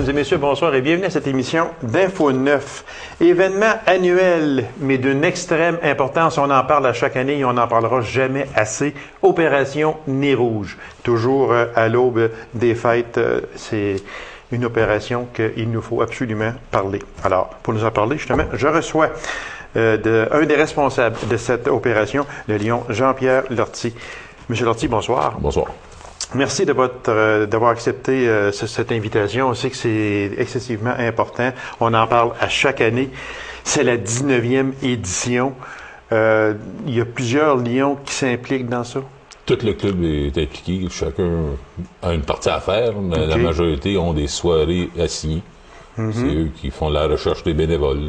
Mesdames et messieurs, bonsoir et bienvenue à cette émission d'Info 9. Événement annuel, mais d'une extrême importance. On en parle à chaque année et on n'en parlera jamais assez. Opération Nez Rouge. Toujours à l'aube des fêtes, c'est une opération qu'il nous faut absolument parler. Alors, pour nous en parler, justement, je reçois un des responsables de cette opération, le lion Jean-Pierre Lortie. Monsieur Lortie, bonsoir. Bonsoir. Merci d'avoir accepté cette invitation. On sait que c'est excessivement important. On en parle à chaque année. C'est la 19e édition. Il y a plusieurs lions qui s'impliquent dans ça. Tout le club est impliqué. Chacun a une partie à faire, mais la majorité ont des soirées assignées. C'est eux qui font la recherche des bénévoles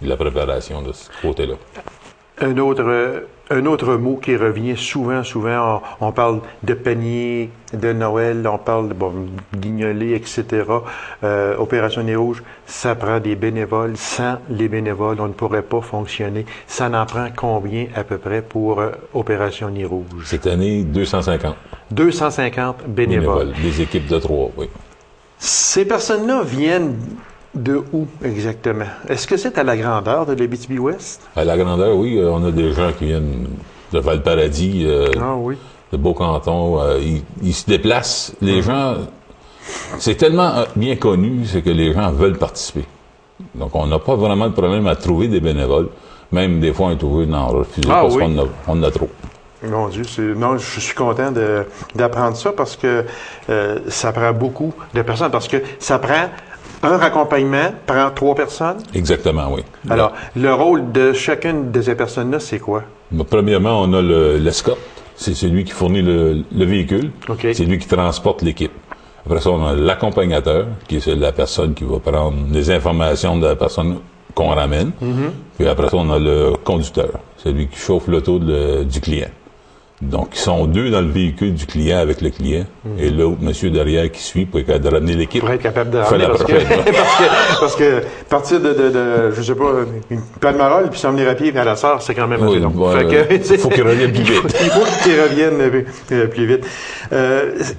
et la préparation de ce côté-là. Un autre mot qui revient souvent, on parle de panier, de Noël, on parle de guignolé, etc. Opération Nez Rouge, ça prend des bénévoles. Sans les bénévoles, on ne pourrait pas fonctionner. Ça en prend combien à peu près pour Opération Nez Rouge? Cette année, 250. 250 bénévoles. Des équipes de 3, oui. Ces personnes-là viennent de où exactement? Est-ce que c'est à la grandeur de l'Abitibi-Ouest? À la grandeur, oui. On a des gens qui viennent de Val-Paradis, de Beaucanton. Ils se déplacent. Les gens, c'est tellement bien connu, c'est que les gens veulent participer. Donc, on n'a pas vraiment de problème à trouver des bénévoles. Même des fois, on est obligé d'en refuser parce qu'on en a trop. Mon Dieu, je suis content d'apprendre ça parce que ça prend beaucoup de personnes, parce que ça prend un raccompagnement prend 3 personnes? Exactement, oui. Alors, le rôle de chacune de ces personnes-là, c'est quoi? Premièrement, on a l'escorte. C'est celui qui fournit le véhicule. Okay. C'est lui qui transporte l'équipe. Après ça, on a l'accompagnateur, qui est la personne qui va prendre les informations de la personne qu'on ramène. Puis après ça, on a le conducteur. C'est lui qui chauffe l'auto du client. Donc, ils sont 2 dans le véhicule du client avec le client, et l'autre monsieur derrière qui suit pour être capable de ramener l'équipe. Pour être capable de ramener, parce que partir je sais pas, une palmarole, puis s'emmener à pied vers la Sarre, c'est quand même assez long. Faut qu'il revienne plus vite. Il faut qu'il revienne plus vite.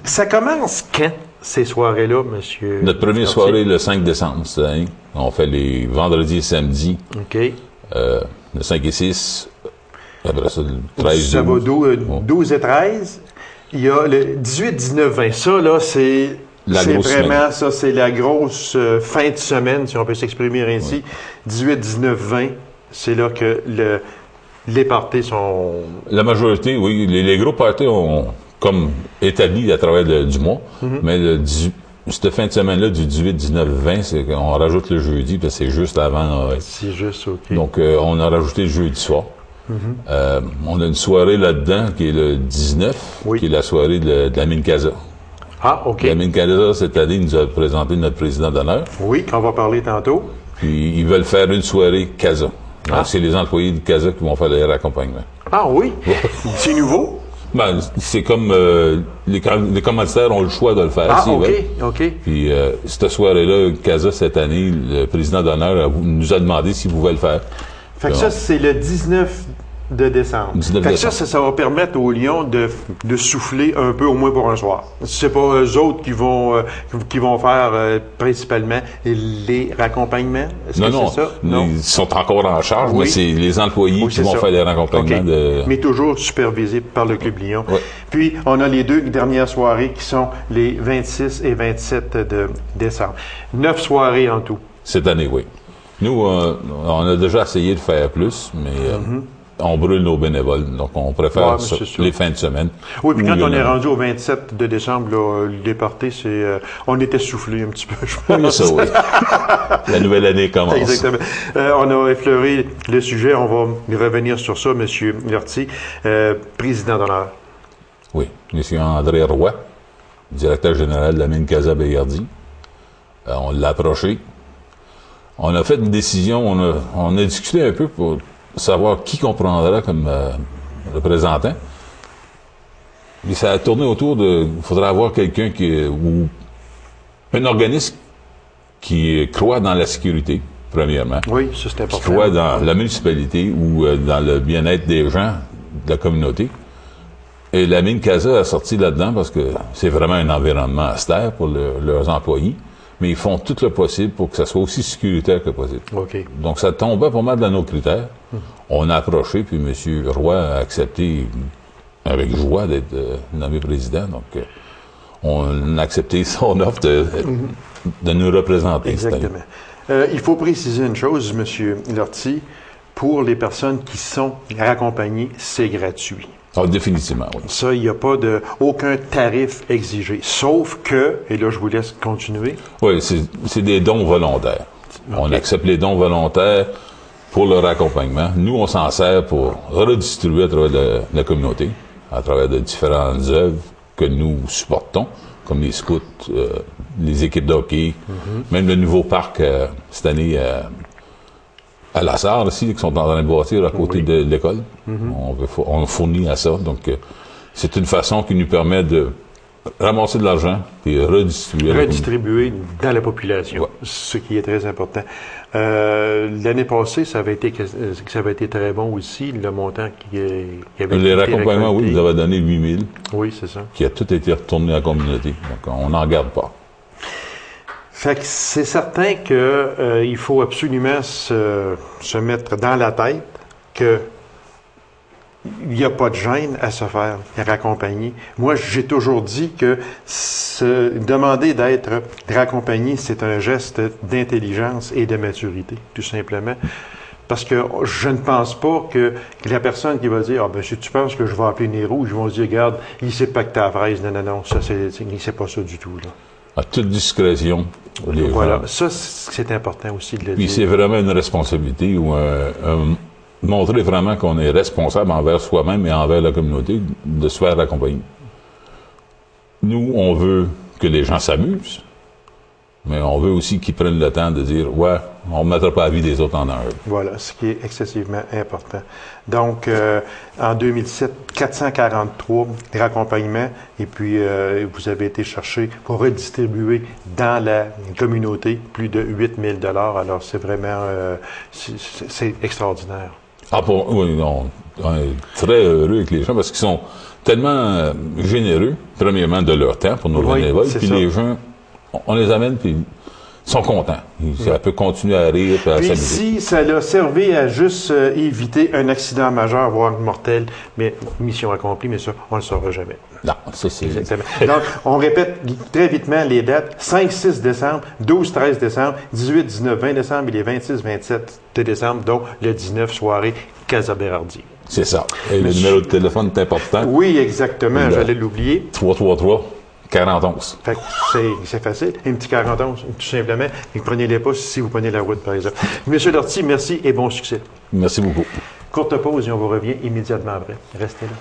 Ça commence quand, ces soirées-là, monsieur? Notre première soirée, le 5 décembre, cette année. On fait les vendredis et samedis. OK. Le 5 et 6. Après ça, le 13, ça va 12 et 13. Il y a le 18, 19, 20. Ça, là, c'est vraiment, semaine. Ça, c'est la grosse fin de semaine, si on peut s'exprimer ainsi. 18, 19, 20, c'est là que les parties sont... La majorité, oui. Les gros parties ont comme établi à travers du mois, mais cette fin de semaine-là, du 18, 19, 20, c'est qu'on rajoute le jeudi, parce que c'est juste avant Noël. C'est juste, OK. Donc, on a rajouté le jeudi soir. On a une soirée là-dedans qui est le 19, qui est la soirée de la Mine Casa. Ah, OK. La Mine Casa, cette année, nous a présenté notre président d'honneur. Oui, qu'on va parler tantôt. Puis, ils veulent faire une soirée Casa. Donc, c'est les employés de Casa qui vont faire les raccompagnements. Ah oui? C'est nouveau? Ben, c'est comme les commanditaires ont le choix de le faire. Ah, OK. Puis, cette soirée-là, Casa, cette année, le président d'honneur nous a demandé s'il pouvait le faire. Fait que ça, c'est le 19 de décembre. Fait que ça va permettre aux Lions de souffler un peu, au moins pour un soir. C'est pas eux autres qui vont faire principalement les raccompagnements? Non. Ils sont encore en charge, mais c'est les employés qui vont faire les raccompagnements. Mais toujours supervisés par le Club Lion. Oui. Puis, on a les 2 dernières soirées qui sont les 26 et 27 de décembre. 9 soirées en tout. Cette année, oui. Nous, on a déjà essayé de faire plus, mais on brûle nos bénévoles. Donc, on préfère les fins de semaine. Oui, puis quand on est rendu au 27 de décembre, là, les parties, on était soufflé un petit peu, je pense. Oui. La nouvelle année commence. Exactement. On a effleuré le sujet. On va revenir sur ça, M. Lortie. Président d'honneur. Oui. M. André Roy, directeur général de la Mine Casa Bégardi. On l'a approché. On a fait une décision, on a discuté un peu pour savoir qui qu'on prendra comme représentant. Et ça a tourné autour il faudrait avoir quelqu'un ou un organisme qui croit dans la sécurité, premièrement. Oui, ça c'est important. Qui croit dans la municipalité ou dans le bien-être des gens de la communauté. Et la Mine Casa a sorti là-dedans parce que c'est vraiment un environnement austère pour leurs employés. mais ils font tout le possible pour que ça soit aussi sécuritaire que possible. OK. Donc, ça tombait pas mal dans nos critères. On a approché, puis M. Roy a accepté avec joie d'être nommé président. Donc, on a accepté son offre de nous représenter. Exactement. Il faut préciser une chose, M. Lortie, pour les personnes qui sont raccompagnées, c'est gratuit. Ah, définitivement, oui. Ça, il n'y a pas aucun tarif exigé. Sauf que, et là, je vous laisse continuer. Oui, c'est des dons volontaires. Okay. On accepte les dons volontaires pour leur accompagnement. Nous, on s'en sert pour redistribuer à travers la communauté, à travers de différentes œuvres que nous supportons, comme les scouts, les équipes de hockey, même le nouveau parc cette année à La Sarre aussi, qui sont en train de bâtir à côté de l'école. On fournit à ça. Donc, c'est une façon qui nous permet de ramasser de l'argent et redistribuer dans la population, ouais. Ce qui est très important. L'année passée, ça avait été très bon aussi, le montant qui avait les raccompagnements, oui, nous avait donné 8 000. Oui, c'est ça. Qui a tout été retourné à la communauté. Donc, on n'en garde pas. Fait que c'est certain que il faut absolument se mettre dans la tête que il n'y a pas de gêne à se faire raccompagner. Moi, j'ai toujours dit que demander d'être raccompagné, c'est un geste d'intelligence et de maturité, tout simplement. Parce que je ne pense pas que la personne qui va dire « Ah, ben, si tu penses que je vais appeler Nez Rouge, ils vont se dire « Regarde, il ne sait pas que t'as la fraise. » Non, ça, il ne sait pas ça du tout, là. À toute discrétion. Voilà, ça, c'est important aussi de le dire. Puis c'est vraiment une responsabilité ou montrer vraiment qu'on est responsable envers soi-même et envers la communauté de se faire accompagner. Nous, on veut que les gens s'amusent, mais on veut aussi qu'ils prennent le temps de dire « Ouais, on ne mettra pas la vie des autres en enjeu. » Voilà, ce qui est excessivement important. Donc, en 2007, 443 raccompagnements, et puis vous avez été chercher pour redistribuer dans la communauté plus de 8 000 $. Alors, c'est vraiment c'est extraordinaire. Ah, oui, on est très heureux avec les gens parce qu'ils sont tellement généreux, premièrement, de leur temps pour nos bénévoles, puis les gens, on les amène, puis ils sont contents. Ça peut continuer à rire et à s'amuser. Si ça l'a servi à juste éviter un accident majeur, voire mortel, mais mission accomplie, mais ça, on ne le saura jamais. Non, ça c'est... Exactement. Donc, on répète très vitement les dates. 5-6 décembre, 12-13 décembre, 18-19, 20 décembre et les 26-27 de décembre, dont le 19 soirée Casa Berardi. C'est ça. Et le numéro de téléphone est important. Oui, exactement. J'allais l'oublier. 333-4011. Fait que c'est facile. Un petit 4011, tout simplement. Et prenez-les pas si vous prenez la route, par exemple. Monsieur Lortie, merci et bon succès. Merci beaucoup. Courte pause et on vous revient immédiatement après. Restez là.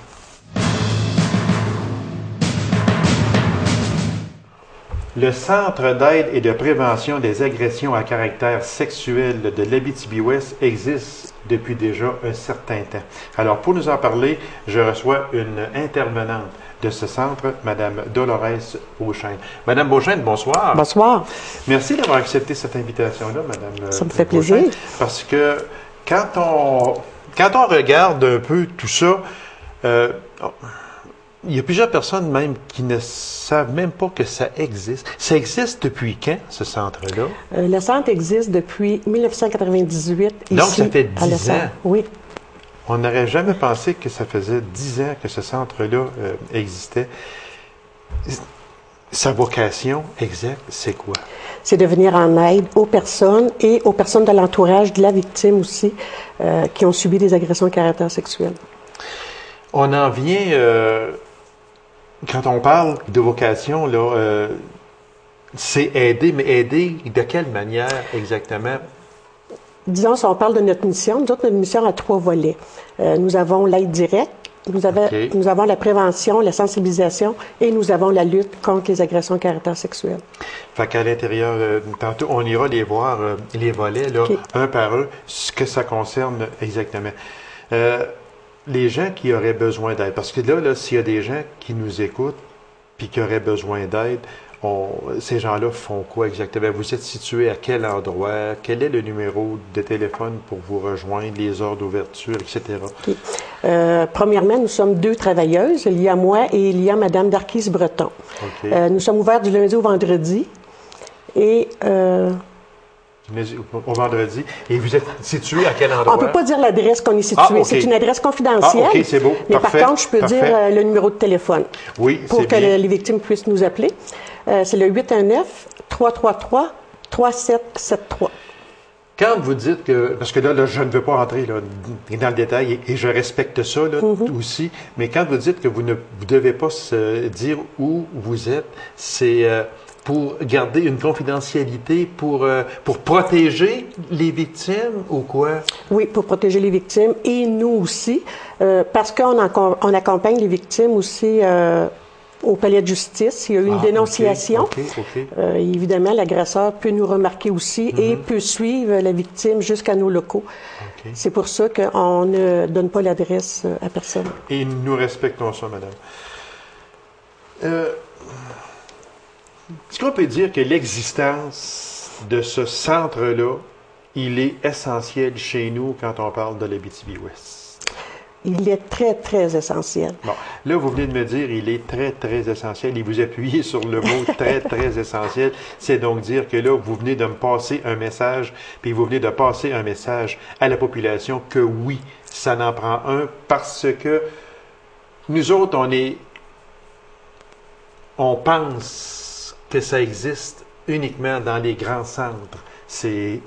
Le Centre d'aide et de prévention des agressions à caractère sexuel de l'Abitibi-Ouest existe depuis déjà un certain temps. Alors, pour nous en parler, je reçois une intervenante de ce centre, Mme Dolores Beauchesne. Madame Beauchesne, bonsoir. Bonsoir. Merci d'avoir accepté cette invitation-là, Madame. Ça me fait plaisir. Parce que quand on regarde un peu tout ça, il y a plusieurs personnes même qui ne savent même pas que ça existe. Ça existe depuis quand, ce centre-là? Le centre existe depuis 1998. Donc, ici, ça fait 10 ans? Oui. On n'aurait jamais pensé que ça faisait 10 ans que ce centre-là existait. Sa vocation exacte, c'est quoi? C'est de venir en aide aux personnes et aux personnes de l'entourage de la victime aussi qui ont subi des agressions à caractère sexuel. On en vient... Quand on parle de vocation, là, c'est aider, mais aider de quelle manière exactement? Disons, si on parle de notre mission, nous autres, notre mission a 3 volets. Nous avons l'aide directe, nous avons la prévention, la sensibilisation et nous avons la lutte contre les agressions à caractère sexuel. Fait qu'à l'intérieur, tantôt, on ira les voir, les volets, là, un par un, ce que ça concerne exactement. Les gens qui auraient besoin d'aide, parce que là, s'il y a des gens qui nous écoutent puis qui auraient besoin d'aide, ces gens-là font quoi exactement? Vous êtes situé à quel endroit? Quel est le numéro de téléphone pour vous rejoindre, les heures d'ouverture, etc.? Okay. Premièrement, nous sommes 2 travailleuses. Il y a moi et il y a Mme Darquise Breton. Okay. Nous sommes ouverts du lundi au vendredi. Et au vendredi. Et vous êtes situé à quel endroit? on ne peut pas dire l'adresse qu'on est situé. Ah, okay. C'est une adresse confidentielle. Ah, OK, c'est beau. Mais Parfait. par contre, je peux dire le numéro de téléphone. Oui, pour que les victimes puissent nous appeler. C'est le 819-333-3773. Quand vous dites que, parce que là, je ne veux pas rentrer là, dans le détail et je respecte ça là, aussi, mais quand vous dites que vous ne devez pas se dire où vous êtes, c'est pour garder une confidentialité, pour protéger les victimes ou quoi? Oui, pour protéger les victimes et nous aussi, parce qu'on accompagne les victimes aussi au palais de justice. Il y a eu une dénonciation. Okay. Évidemment, l'agresseur peut nous remarquer aussi et peut suivre la victime jusqu'à nos locaux. Okay. C'est pour ça qu'on ne donne pas l'adresse à personne. Et nous respectons ça, madame. Est-ce qu'on peut dire que l'existence de ce centre-là, il est essentiel chez nous quand on parle de l'Abitibi-Ouest? Il est très, très essentiel. Bon, là, vous venez de me dire il est très, très essentiel et vous appuyez sur le mot très, très essentiel. C'est donc dire que là, vous venez de me passer un message, puis vous venez de passer un message à la population que oui, ça n'en prend un parce que nous autres, on pense que ça existe uniquement dans les grands centres, ces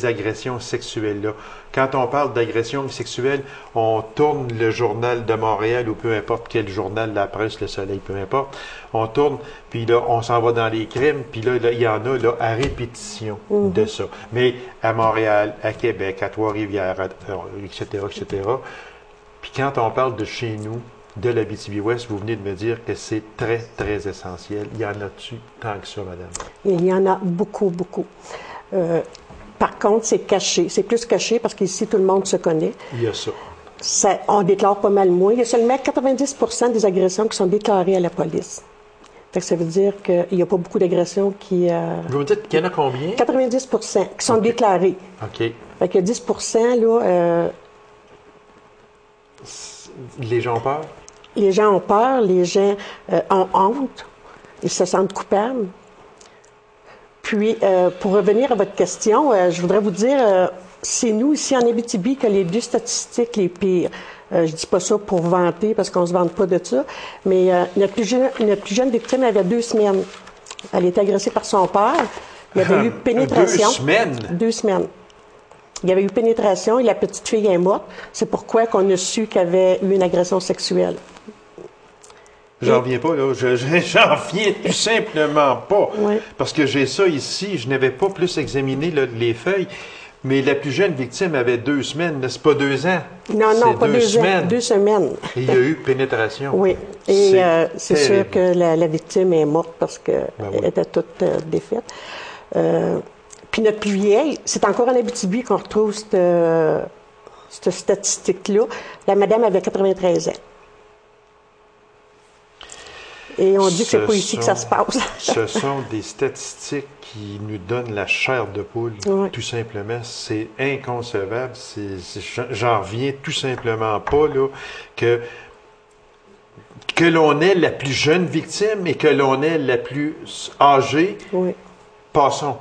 agressions sexuelles-là. Quand on parle d'agression sexuelle, on tourne le journal de Montréal ou peu importe quel journal, la presse, le Soleil, peu importe. On tourne, puis là, on s'en va dans les crimes, puis là, il y en a là, à répétition de ça. Mais à Montréal, à Québec, à Trois-Rivières, etc., etc. Puis quand on parle de chez nous, de l'Abitibi-Ouest, vous venez de me dire que c'est très, très essentiel. Il y en a-tu tant que ça, madame? Il y en a beaucoup, beaucoup. Par contre, c'est caché. C'est plus caché parce qu'ici, tout le monde se connaît. Il y a ça. On déclare pas mal moins. Il y a seulement 90% des agressions qui sont déclarées à la police. Fait que ça veut dire qu'il n'y a pas beaucoup d'agressions qui... Vous me dites qu'il y en a combien? 90% qui sont déclarées. OK. Fait qu'il y a 10%, là... Les gens ont peur? Les gens ont peur, les gens ont honte, ils se sentent coupables. Puis, pour revenir à votre question, je voudrais vous dire, c'est nous, ici en Abitibi, que les deux statistiques les pires. Je dis pas ça pour vanter, parce qu'on se vante pas de ça, mais notre plus jeune victime avait 2 semaines. Elle était agressée par son père. Il y avait eu pénétration. 2 semaines? 2 semaines. Il y avait eu pénétration et la petite fille est morte. C'est pourquoi qu'on a su qu'il y avait eu une agression sexuelle. J'en reviens pas, là. J'en reviens tout simplement pas. Oui. Parce que j'ai ça ici. Je n'avais pas plus examiné là, les feuilles. Mais la plus jeune victime avait 2 semaines. C'est pas 2 ans. Non, pas 2 semaines. 2 semaines. Et il y a eu pénétration. Oui. Et c'est sûr que la victime est morte parce qu'elle était toute défaite. Puis notre plus vieille, c'est encore en Abitibi qu'on retrouve cette statistique-là. La madame avait 93 ans. Et on dit que c'est pas ici que ça se passe. Ce sont des statistiques qui nous donnent la chair de poule, tout simplement. C'est inconcevable. J'en reviens tout simplement pas là, que l'on ait la plus jeune victime et que l'on ait la plus âgée. Oui. Passons.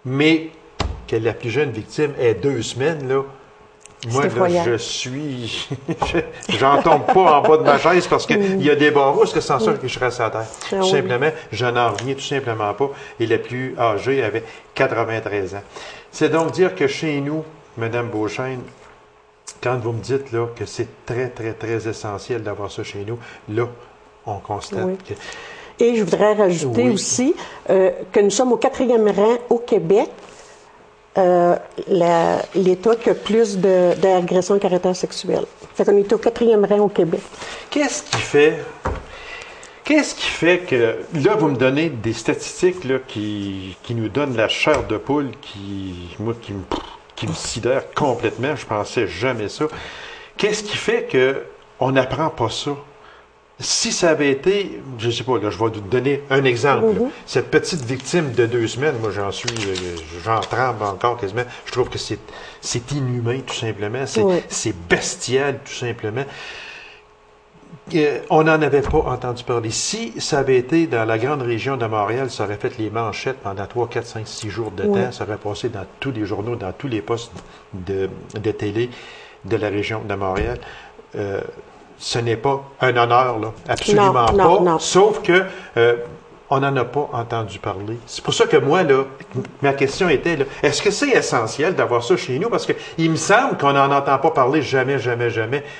Mais que la plus jeune victime ait 2 semaines, là, moi, là, j'en tombe pas en bas de ma chaise parce qu'il y a des barreaux, que sans ça que je reste à terre. Tout simplement, je n'en reviens tout simplement pas. Et la plus âgée avait 93 ans. C'est donc dire que chez nous, Mme Beauchesne, quand vous me dites là, que c'est très, très, très essentiel d'avoir ça chez nous, là, on constate que... Et je voudrais rajouter aussi que nous sommes au 4e rang au Québec. L'État qui a plus d'agressions à caractère sexuel. Fait qu'on est au 4e rang au Québec. Qu'est-ce qui fait que, là, vous me donnez des statistiques là, qui nous donnent la chair de poule, qui me sidère complètement, je pensais jamais ça. Qu'est-ce qui fait qu'on n'apprend pas ça? Si ça avait été, je ne sais pas, là, je vais vous donner un exemple. Cette petite victime de 2 semaines, moi j'en tremble encore quasiment. Je trouve que c'est inhumain tout simplement, c'est bestial tout simplement. On n'en avait pas entendu parler. Si ça avait été dans la grande région de Montréal, ça aurait fait les manchettes pendant 3, 4, 5, 6 jours de temps. Ça aurait passé dans tous les journaux, dans tous les postes de télé de la région de Montréal. Ce n'est pas un honneur, là. Absolument pas. Non. Sauf que on n'en a pas entendu parler. C'est pour ça que moi, là, ma question était, là, est-ce que c'est essentiel d'avoir ça chez nous? Parce que il me semble qu'on n'en entend pas parler jamais.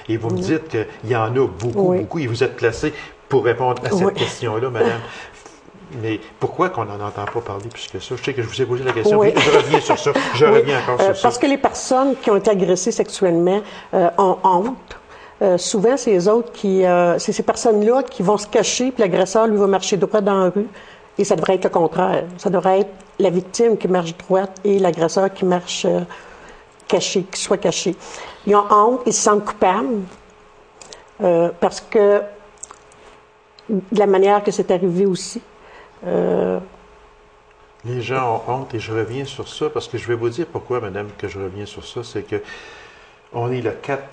Et vous me dites qu'il y en a beaucoup, et vous êtes placé pour répondre à cette question-là, madame. Mais pourquoi qu'on n'en entend pas parler plus que ça? Je sais que je vous ai posé la question, mais je reviens sur ça. Je reviens encore sur ça. Parce que les personnes qui ont été agressées sexuellement ont honte. Souvent, c'est c'est ces personnes-là qui vont se cacher, puis l'agresseur, lui, va marcher droit dans la rue. Et ça devrait être le contraire. Ça devrait être la victime qui marche droite et l'agresseur qui marche caché, qui soit caché. Ils ont honte, ils se sentent coupables parce que de la manière que c'est arrivé aussi. Les gens ont honte et je reviens sur ça parce que je vais vous dire pourquoi, madame, que je reviens sur ça. C'est que on est le 4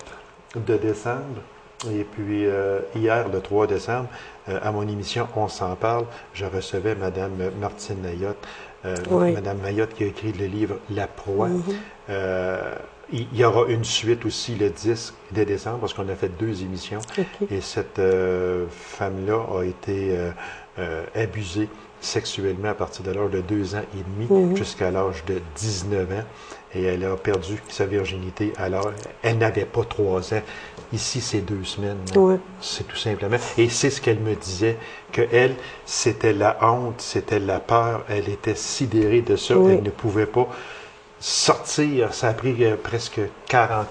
de décembre et puis hier, le 3 décembre, à mon émission On s'en parle, je recevais madame Martine Mayotte, madame Mayotte qui a écrit le livre La proie. Il y aura une suite aussi le 10 de décembre parce qu'on a fait 2 émissions et cette femme-là a été abusée sexuellement à partir de l'âge de 2 ans et demi jusqu'à l'âge de 19 ans. Et elle a perdu sa virginité alors elle n'avait pas 3 ans. Ici, c'est 2 semaines. C'est tout simplement. Et c'est ce qu'elle me disait, que elle, c'était la honte, c'était la peur. Elle était sidérée de ça. Elle ne pouvait pas sortir. Ça a pris presque 40 ans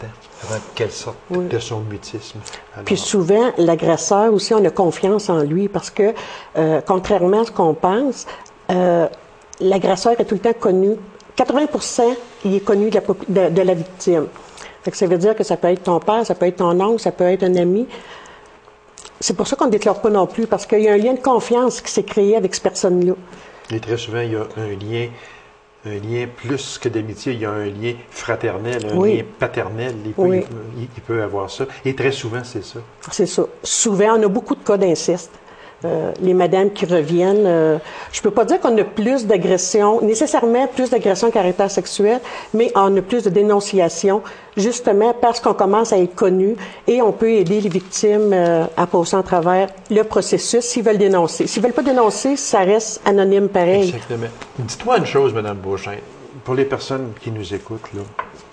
avant qu'elle sorte de son mutisme. Alors, puis souvent, l'agresseur aussi, on a confiance en lui parce que, contrairement à ce qu'on pense, l'agresseur est tout le temps connu. 80%, il est connu de la victime. Fait que ça veut dire que ça peut être ton père, ça peut être ton oncle, ça peut être un ami. C'est pour ça qu'on ne déclare pas non plus, parce qu'il y a un lien de confiance qui s'est créé avec cette personne-là. Et très souvent, il y a un lien plus que d'amitié, il y a un lien fraternel, un lien paternel. Il peut avoir ça. Et très souvent, c'est ça. C'est ça. Souvent, on a beaucoup de cas d'inceste. Les madames qui reviennent. Je peux pas dire qu'on a plus d'agressions, nécessairement plus d'agressions à caractère sexuel, mais on a plus de dénonciations, justement parce qu'on commence à être connu et on peut aider les victimes à passer en travers le processus s'ils veulent dénoncer. S'ils veulent pas dénoncer, ça reste anonyme pareil. Exactement. Dites-moi une chose, Mme Beauchesne, pour les personnes qui nous écoutent, là,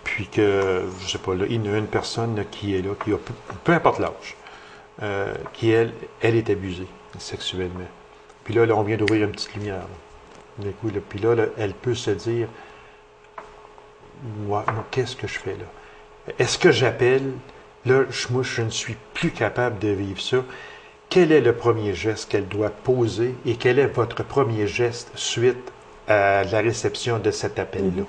puis que, je sais pas, là, il y a une personne là, qui est là, qui a peu importe l'âge, qui, elle est abusée sexuellement. Puis là, on vient d'ouvrir une petite lumière. Puis là, elle peut se dire, moi, qu'est-ce que je fais là? Est-ce que j'appelle? Là, moi, je ne suis plus capable de vivre ça. Quel est le premier geste qu'elle doit poser et quel est votre premier geste suite à la réception de cet appel-là?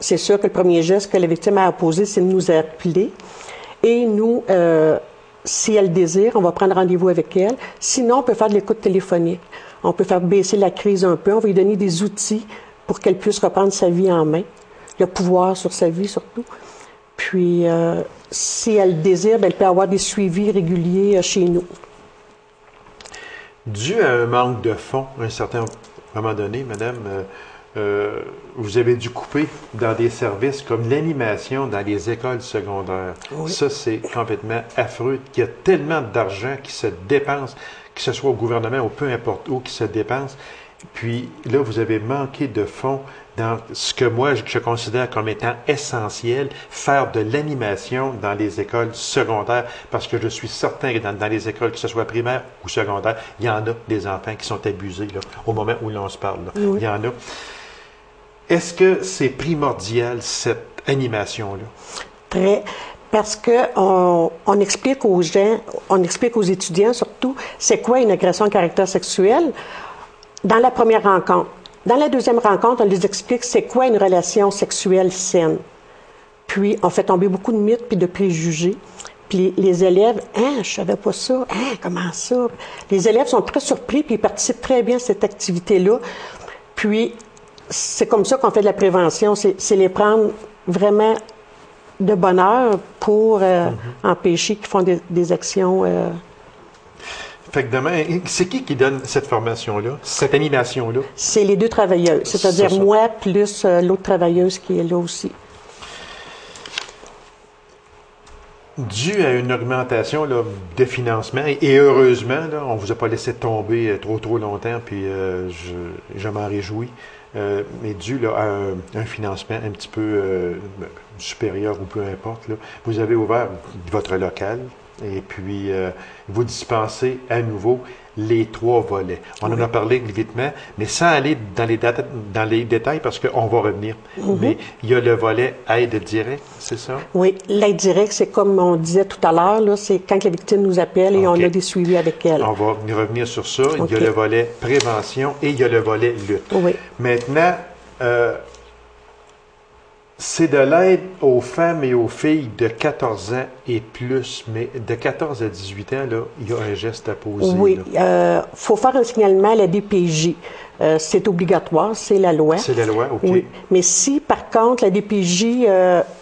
C'est sûr que le premier geste que la victime a posé, c'est de nous appeler. Et nous, si elle désire, on va prendre rendez-vous avec elle. Sinon, on peut faire de l'écoute téléphonique. On peut faire baisser la crise un peu. On va lui donner des outils pour qu'elle puisse reprendre sa vie en main. Le pouvoir sur sa vie, surtout. Puis, si elle désire, elle peut avoir des suivis réguliers chez nous. Dû à un manque de fonds, à un certain moment donné, madame, vous avez dû couper dans des services comme l'animation dans les écoles secondaires. Ça, c'est complètement affreux. Il y a tellement d'argent qui se dépense, que ce soit au gouvernement ou peu importe où, qui se dépense. Puis là, vous avez manqué de fonds dans ce que moi, je considère comme étant essentiel, faire de l'animation dans les écoles secondaires, parce que je suis certain que dans les écoles, que ce soit primaire ou secondaire, il y en a des enfants qui sont abusés là, au moment où l'on se parle. Là. Il y en a. Est-ce que c'est primordial, cette animation-là? Très. Parce que on explique aux gens, on explique aux étudiants surtout, c'est quoi une agression à caractère sexuel dans la première rencontre. Dans la deuxième rencontre, on les explique c'est quoi une relation sexuelle saine. Puis, on fait tomber beaucoup de mythes puis de préjugés. Puis les élèves, « Hein, je savais pas ça. Hein, comment ça? » Les élèves sont très surpris puis ils participent très bien à cette activité-là. Puis, c'est comme ça qu'on fait de la prévention. C'est les prendre vraiment de bonne heure pour empêcher qu'ils font des actions Fait que demain, c'est qui donne cette formation-là, cette animation-là? C'est les deux travailleuses, c'est-à-dire moi plus l'autre travailleuse qui est là aussi. Dû à une augmentation là, de financement, et heureusement, là, on ne vous a pas laissé tomber trop longtemps, puis je m'en réjouis, mais dû là, à un financement un petit peu supérieur ou peu importe, là, vous avez ouvert votre local et puis vous dispensez à nouveau les 3 volets. On en a parlé vitement, mais sans aller dans les détails parce qu'on va revenir. Mais il y a le volet aide directe, c'est ça? Oui, l'aide directe, c'est comme on disait tout à l'heure, là, c'est quand la victime nous appelle et on a des suivis avec elle. On va revenir sur ça. Il y a le volet prévention et il y a le volet lutte. Oui. Maintenant, c'est de l'aide aux femmes et aux filles de 14 ans et plus, mais de 14 à 18 ans, là, il y a un geste à poser. Oui, faut faire un signalement à la DPJ. C'est obligatoire, c'est la loi. C'est la loi, OK. Oui. Mais si, par contre, la DPJ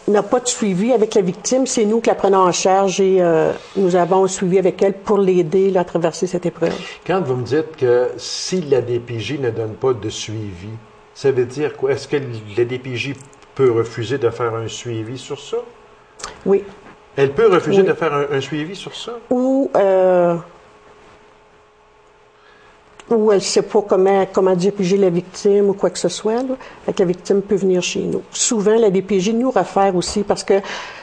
n'a pas de suivi avec la victime, c'est nous qui la prenons en charge et nous avons un suivi avec elle pour l'aider à traverser cette épreuve. Quand vous me dites que si la DPJ ne donne pas de suivi, ça veut dire quoi? Est-ce que la DPJ peut refuser de faire un suivi sur ça? Oui. Elle peut refuser de faire un suivi sur ça? Ou elle ne sait pas comment diriger la victime ou quoi que ce soit. Là. Fait que la victime peut venir chez nous. Souvent, la DPJ nous réfère aussi parce que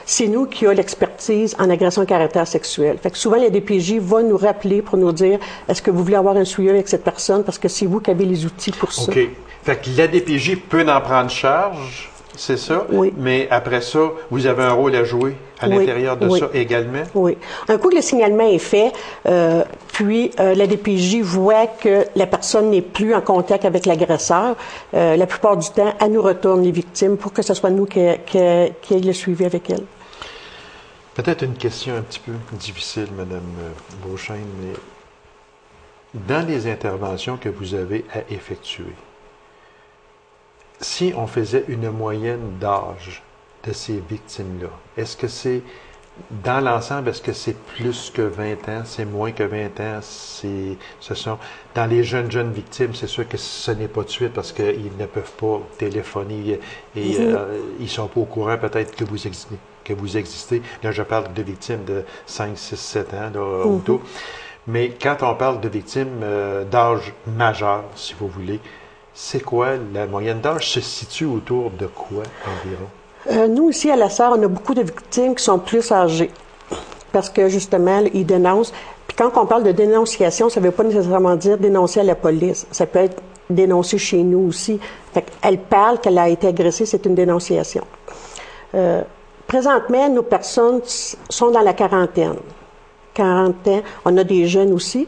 c'est nous qui avons l'expertise en agression à caractère sexuel. Fait que souvent, la DPJ va nous rappeler pour nous dire est-ce que vous voulez avoir un suivi avec cette personne parce que c'est vous qui avez les outils pour ça. OK. Fait que la DPJ peut en prendre charge. C'est ça? Oui. Mais après ça, vous avez un rôle à jouer à l'intérieur de ça également? Oui. Un coup que le signalement est fait, puis la DPJ voit que la personne n'est plus en contact avec l'agresseur, la plupart du temps, elle nous retourne les victimes pour que ce soit nous qui ayons le suivi avec elle. Peut-être une question un petit peu difficile, Mme Beauchesne, mais dans les interventions que vous avez à effectuer, si on faisait une moyenne d'âge de ces victimes-là, est-ce que c'est, dans l'ensemble, est-ce que c'est plus que 20 ans, c'est moins que 20 ans, ce sont, dans les jeunes victimes, c'est sûr que ce n'est pas de suite parce qu'ils ne peuvent pas téléphoner et ils ne sont pas au courant peut-être que vous existez. Là, je parle de victimes de 5, 6, 7 ans, là, autour. Mais quand on parle de victimes d'âge majeur, si vous voulez, c'est quoi la moyenne d'âge? Se situe autour de quoi environ? Nous, ici, à la SAR, on a beaucoup de victimes qui sont plus âgées parce que, justement, ils dénoncent. Puis quand on parle de dénonciation, ça ne veut pas nécessairement dire dénoncer à la police. Ça peut être dénoncer chez nous aussi. Fait qu'elle parle qu'elle a été agressée, c'est une dénonciation. Présentement, nos personnes sont dans la quarantaine. 40 ans. On a des jeunes aussi.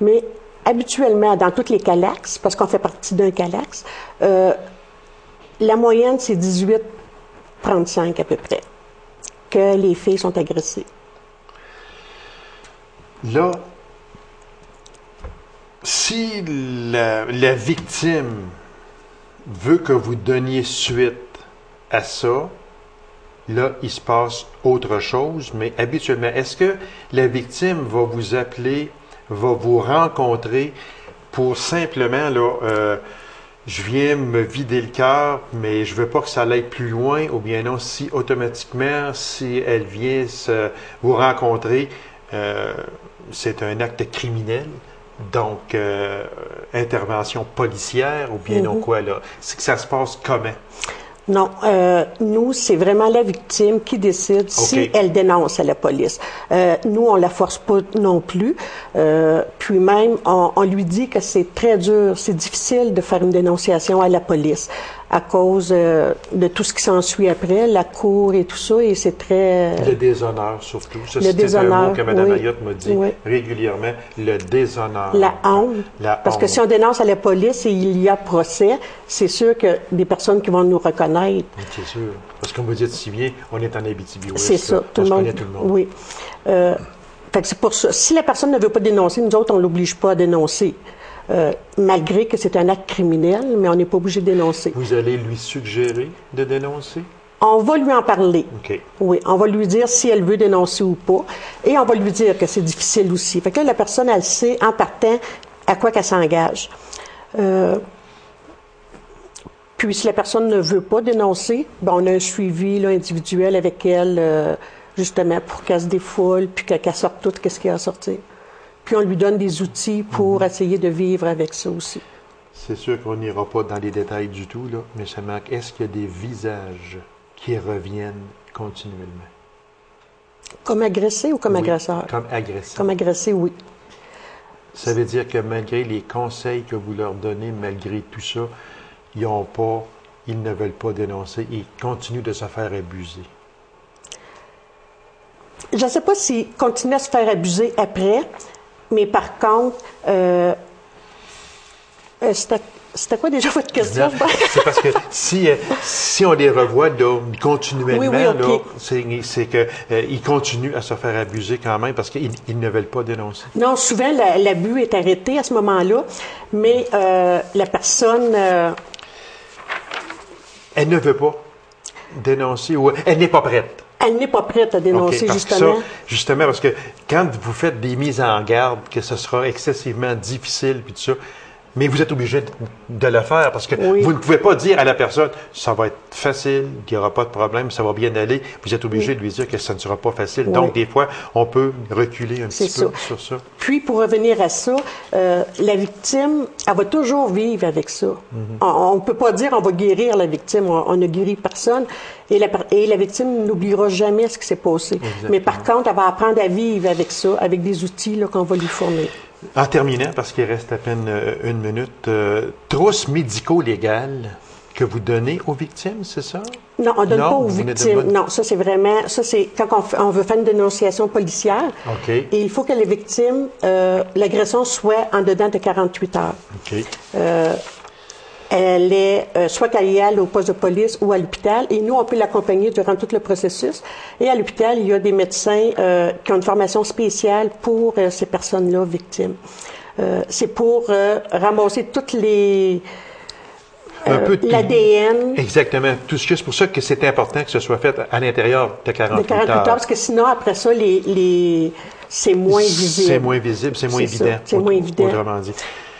Mais habituellement, dans toutes les CALAX, parce qu'on fait partie d'un CALAX, la moyenne, c'est 18-35 à peu près, que les filles sont agressées. Là, si la victime veut que vous donniez suite à ça, là, il se passe autre chose, mais habituellement, est-ce que la victime va vous appeler, va vous rencontrer pour simplement, là, je viens me vider le cœur, mais je veux pas que ça aille plus loin, ou bien non, si automatiquement, si elle vient vous rencontrer, c'est un acte criminel, donc intervention policière, ou bien non quoi, là? C'est que ça se passe comment? Non, nous, c'est vraiment la victime qui décide si elle dénonce à la police. Nous, on la force pas non plus. Puis même, on lui dit que c'est très dur, c'est difficile de faire une dénonciation à la police à cause de tout ce qui s'ensuit après, la cour et tout ça, et c'est très... Le déshonneur, surtout. Ça, c'est un mot que Mme Ayotte m'a dit régulièrement, le déshonneur. La honte. Parce que si on dénonce à la police et il y a procès, c'est sûr que des personnes qui vont nous reconnaître. C'est sûr. Parce qu'on me dit si bien, on est en Abitibi-Ouest. C'est ça, tout le monde. Oui. Fait que c'est pour ça. Si la personne ne veut pas dénoncer, nous autres, on ne l'oblige pas à dénoncer. Malgré que c'est un acte criminel, mais on n'est pas obligé de dénoncer. Vous allez lui suggérer de dénoncer? On va lui en parler. OK. Oui, on va lui dire si elle veut dénoncer ou pas. Et on va lui dire que c'est difficile aussi. Fait que là, la personne, elle sait, en partant, à quoi qu'elle s'engage. Puis, si la personne ne veut pas dénoncer, ben, on a un suivi là, individuel avec elle, justement, pour qu'elle se défoule, puis qu'elle sorte tout ce qu'il y a à sortir. Puis, on lui donne des outils pour essayer de vivre avec ça aussi. C'est sûr qu'on n'ira pas dans les détails du tout, là, mais ça manque. Est-ce qu'il y a des visages qui reviennent continuellement? Comme agressé ou comme Oui, agresseur? Comme agressé. Comme agressé, oui. Ça veut dire que malgré les conseils que vous leur donnez, malgré tout ça, ils ne veulent pas dénoncer, ils continuent de se faire abuser. Je ne sais pas s'ils continuent à se faire abuser après, mais par contre, c'était quoi déjà votre question? C'est parce que si on les revoit là, continuellement, Oui, okay. là, c'est qu'ils continuent à se faire abuser quand même parce qu'ils ne veulent pas dénoncer. Non, souvent, l'abus est arrêté à ce moment-là, mais la personne... Elle ne veut pas dénoncer ou elle n'est pas prête. Elle n'est pas prête à dénoncer, justement. Justement, parce que quand vous faites des mises en garde, que ce sera excessivement difficile, puis tout ça, mais vous êtes obligé de le faire parce que vous ne pouvez pas dire à la personne ça va être facile, qu'il n'y aura pas de problème, ça va bien aller. Vous êtes obligé de lui dire que ça ne sera pas facile. Donc, des fois, on peut reculer un petit peu sur ça. Puis, pour revenir à ça, la victime, elle va toujours vivre avec ça. On ne peut pas dire on va guérir la victime. On ne guérit personne. Et la victime n'oubliera jamais ce qui s'est passé. Exactement. Mais par contre, elle va apprendre à vivre avec ça, avec des outils qu'on va lui fournir. En terminant, parce qu'il reste à peine une minute, trousses médico-légales que vous donnez aux victimes, c'est ça? Non, on ne donne pas aux victimes. Non, ça c'est vraiment, ça c'est quand on veut faire une dénonciation policière. OK. Et il faut que les victimes, l'agression soit en dedans de 48 heures. OK. Elle est soit qu'elle y aille au poste de police ou à l'hôpital. Et nous, on peut l'accompagner durant tout le processus. Et à l'hôpital, il y a des médecins qui ont une formation spéciale pour ces personnes-là victimes. C'est pour ramasser toutes les... l'ADN. Exactement. Tout ce que c'est pour ça que c'est important que ce soit fait à l'intérieur de 48 heures. Parce que sinon, après ça, c'est moins visible. C'est moins visible, c'est moins évident. C'est moins évident. Autrement dit.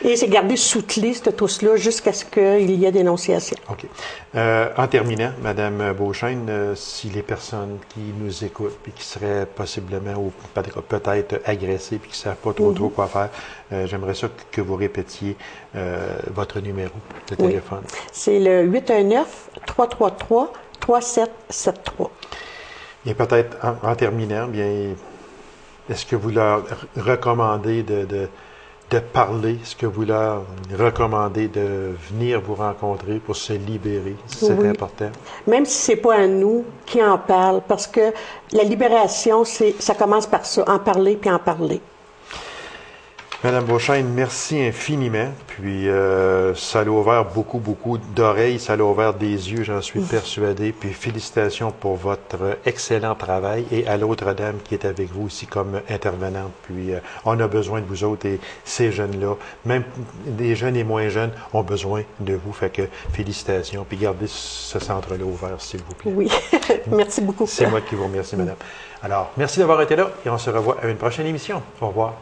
Et c'est gardé sous clé, cette trousse-là, jusqu'à ce qu'il y ait dénonciation. OK. En terminant, Mme Beauchesne, si les personnes qui nous écoutent et qui seraient possiblement ou peut-être agressées et qui ne savent pas trop quoi faire, j'aimerais ça que vous répétiez votre numéro de téléphone. C'est le 819-333-3773. Et peut-être en terminant, bien, est-ce que vous leur recommandez de parler, est-ce que vous leur recommandez de venir vous rencontrer pour se libérer? C'est important. Même si c'est pas à nous qui en parle, parce que la libération, ça commence par ça, en parler puis en parler. Madame Beauchesne, merci infiniment. Puis ça a ouvert beaucoup d'oreilles, ça a ouvert des yeux, j'en suis persuadé. Puis félicitations pour votre excellent travail et à l'autre dame qui est avec vous ici comme intervenante. Puis on a besoin de vous autres et ces jeunes-là, même des jeunes et moins jeunes, ont besoin de vous. Fait que félicitations. Puis gardez ce centre-là ouvert, s'il vous plaît. Oui, merci beaucoup. C'est moi qui vous remercie, madame. Alors, merci d'avoir été là et on se revoit à une prochaine émission. Au revoir.